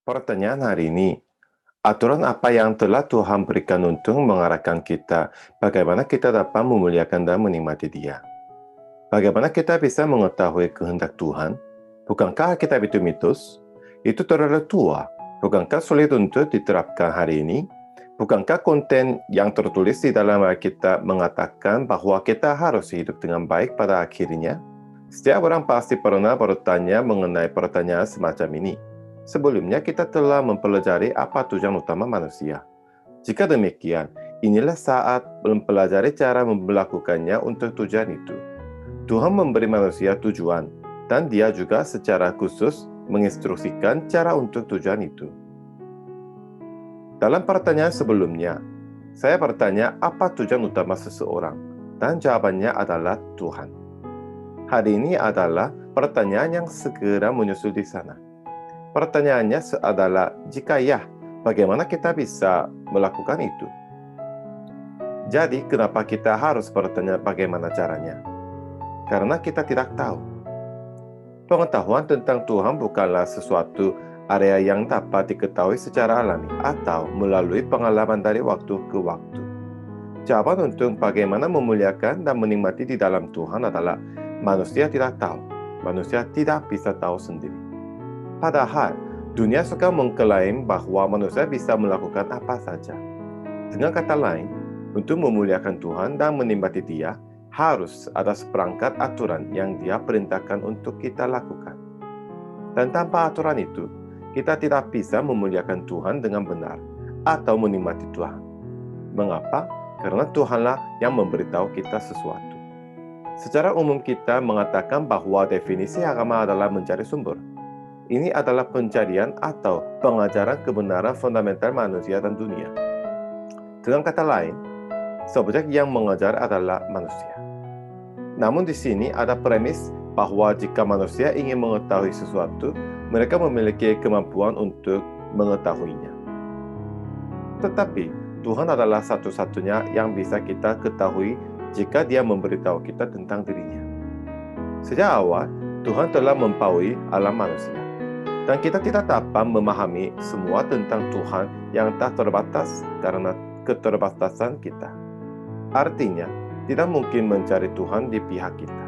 Pertanyaan hari ini, aturan apa yang telah Tuhan berikan untuk mengarahkan kita, bagaimana kita dapat memuliakan dan menikmati Dia? Bagaimana kita bisa mengetahui kehendak Tuhan? Bukankah kita itu mitos? Itu terlalu tua. Bukankah sulit untuk diterapkan hari ini? Bukankah konten yang tertulis di dalam Alkitab mengatakan bahwa kita harus hidup dengan baik pada akhirnya? Setiap orang pasti pernah bertanya mengenai pertanyaan semacam ini. Sebelumnya kita telah mempelajari apa tujuan utama manusia. Jika demikian, inilah saat mempelajari cara melakukannya untuk tujuan itu. Tuhan memberi manusia tujuan, dan Dia juga secara khusus menginstruksikan cara untuk tujuan itu. Dalam pertanyaan sebelumnya, saya bertanya apa tujuan utama seseorang, dan jawabannya adalah Tuhan. Hari ini adalah pertanyaan yang segera menyusul di sana. Pertanyaannya adalah, jika ya, bagaimana kita bisa melakukan itu? Jadi, kenapa kita harus bertanya bagaimana caranya? Karena kita tidak tahu. Pengetahuan tentang Tuhan bukanlah sesuatu area yang dapat diketahui secara alami atau melalui pengalaman dari waktu ke waktu. Jawaban untuk bagaimana memuliakan dan menikmati di dalam Tuhan adalah manusia tidak tahu. Manusia tidak bisa tahu sendiri. Padahal, dunia suka mengklaim bahwa manusia bisa melakukan apa saja. Dengan kata lain, untuk memuliakan Tuhan dan menikmati Dia, harus ada seperangkat aturan yang Dia perintahkan untuk kita lakukan. Dan tanpa aturan itu, kita tidak bisa memuliakan Tuhan dengan benar atau menikmati Tuhan. Mengapa? Karena Tuhanlah yang memberitahu kita sesuatu. Secara umum kita mengatakan bahwa definisi agama adalah mencari sumber. Ini adalah pencarian atau pengajaran kebenaran fundamental manusia dan dunia. Dengan kata lain, subjek yang mengajar adalah manusia. Namun di sini ada premis bahwa jika manusia ingin mengetahui sesuatu, mereka memiliki kemampuan untuk mengetahuinya. Tetapi Tuhan adalah satu-satunya yang bisa kita ketahui jika Dia memberitahu kita tentang dirinya. Sejak awal, Tuhan telah mempaui alam manusia. Dan kita tidak dapat memahami semua tentang Tuhan yang tak terbatas karena keterbatasan kita. Artinya, tidak mungkin mencari Tuhan di pihak kita.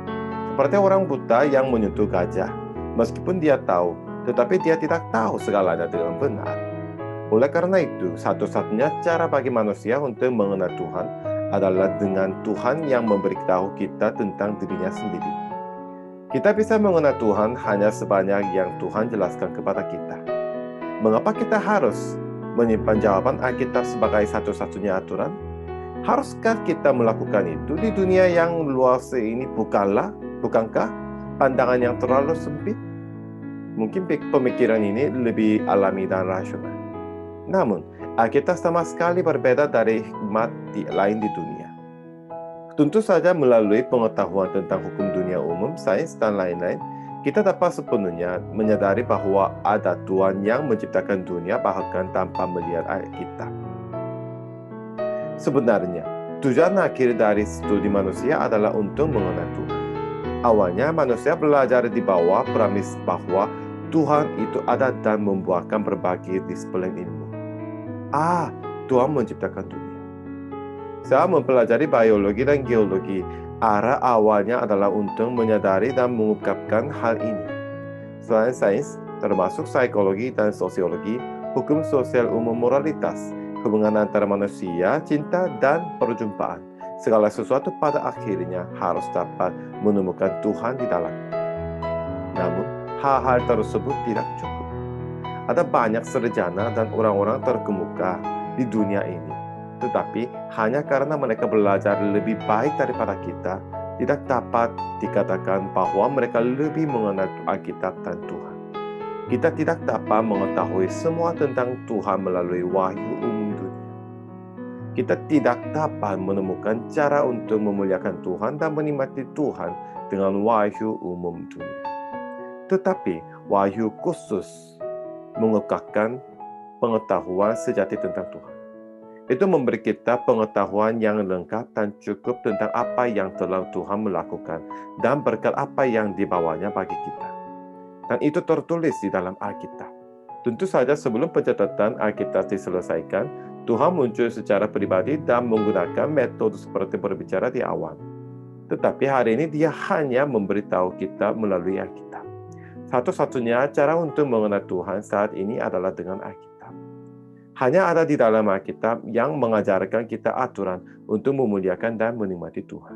Seperti orang buta yang menyentuh gajah, meskipun dia tahu, tetapi dia tidak tahu segalanya dengan benar. Oleh karena itu, satu-satunya cara bagi manusia untuk mengenal Tuhan adalah dengan Tuhan yang memberitahu kita tentang dirinya sendiri. Kita bisa mengenal Tuhan hanya sebanyak yang Tuhan jelaskan kepada kita. Mengapa kita harus menyimpan jawaban Alkitab sebagai satu-satunya aturan? Haruskah kita melakukan itu di dunia yang luas ini? Bukankah pandangan yang terlalu sempit? Mungkin pemikiran ini lebih alami dan rasional. Namun, Alkitab sama sekali berbeda dari hikmat lain di dunia. Tentu saja melalui pengetahuan tentang hukum dunia umum, sains, dan lain-lain, kita dapat sepenuhnya menyadari bahwa ada Tuhan yang menciptakan dunia bahkan tanpa melihat Alkitab. Sebenarnya, tujuan akhir dari studi manusia adalah untuk mengenal Tuhan. Awalnya manusia belajar di bawah premis bahwa Tuhan itu ada dan membuahkan berbagai disiplin ilmu. Tuhan menciptakan dunia. Saat mempelajari biologi dan geologi, arah awalnya adalah untuk menyadari dan mengungkapkan hal ini. Selain sains, termasuk psikologi dan sosiologi, hukum sosial umum, moralitas, hubungan antara manusia, cinta, dan perjumpaan. Segala sesuatu pada akhirnya harus dapat menemukan Tuhan di dalamnya. Namun, hal-hal tersebut tidak cukup. Ada banyak sarjana dan orang-orang terkemuka di dunia ini. Tetapi, hanya karena mereka belajar lebih baik daripada kita, tidak dapat dikatakan bahwa mereka lebih mengenal Alkitab dan Tuhan. Kita tidak dapat mengetahui semua tentang Tuhan melalui wahyu umum dunia. Kita tidak dapat menemukan cara untuk memuliakan Tuhan dan menikmati Tuhan dengan wahyu umum dunia. Tetapi wahyu khusus mengekakkan pengetahuan sejati tentang Tuhan. Itu memberi kita pengetahuan yang lengkap dan cukup tentang apa yang telah Tuhan melakukan dan berkat apa yang dibawanya bagi kita. Dan itu tertulis di dalam Alkitab. Tentu saja sebelum pencatatan Alkitab diselesaikan, Tuhan muncul secara pribadi dan menggunakan metode seperti berbicara di awal. Tetapi hari ini Dia hanya memberitahu kita melalui Alkitab. Satu-satunya cara untuk mengenal Tuhan saat ini adalah dengan Alkitab. Hanya ada di dalam Alkitab yang mengajarkan kita aturan untuk memuliakan dan menikmati Tuhan.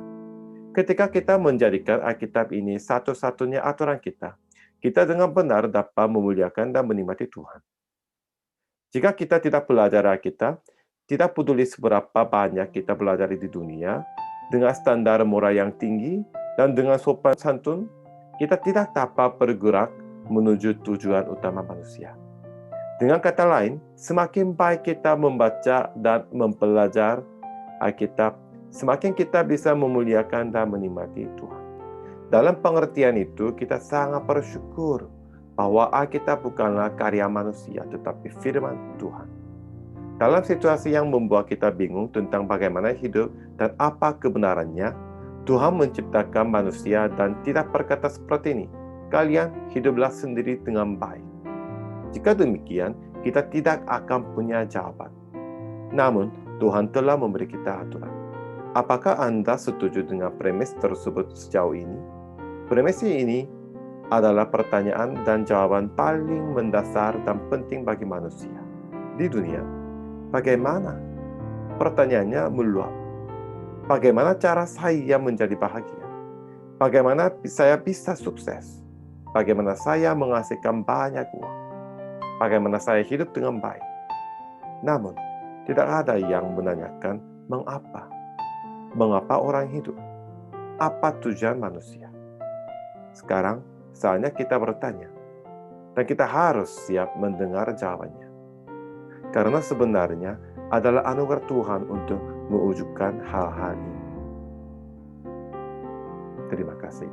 Ketika kita menjadikan Alkitab ini satu-satunya aturan kita dengan benar dapat memuliakan dan menikmati Tuhan. Jika kita tidak belajar Alkitab, tidak peduli seberapa banyak kita belajar di dunia, dengan standar moral yang tinggi dan dengan sopan santun, kita tidak dapat bergerak menuju tujuan utama manusia. Dengan kata lain, semakin baik kita membaca dan mempelajari Alkitab, semakin kita bisa memuliakan dan menikmati Tuhan. Dalam pengertian itu, kita sangat bersyukur bahwa Alkitab bukanlah karya manusia, tetapi firman Tuhan. Dalam situasi yang membuat kita bingung tentang bagaimana hidup dan apa kebenarannya, Tuhan menciptakan manusia dan tidak berkata seperti ini, "Kalian hiduplah sendiri dengan baik." Jika demikian, kita tidak akan punya jawaban. Namun, Tuhan telah memberi kita aturan. Apakah Anda setuju dengan premis tersebut sejauh ini? Premis ini adalah pertanyaan dan jawaban paling mendasar dan penting bagi manusia di dunia. Bagaimana? Pertanyaannya meluap. Bagaimana cara saya menjadi bahagia? Bagaimana saya bisa sukses? Bagaimana saya menghasilkan banyak uang? Bagaimana saya hidup dengan baik? Namun, tidak ada yang menanyakan mengapa. Mengapa orang hidup? Apa tujuan manusia? Sekarang, saatnya kita bertanya. Dan kita harus siap mendengar jawabannya. Karena sebenarnya adalah anugerah Tuhan untuk mewujudkan hal-hal ini. Terima kasih.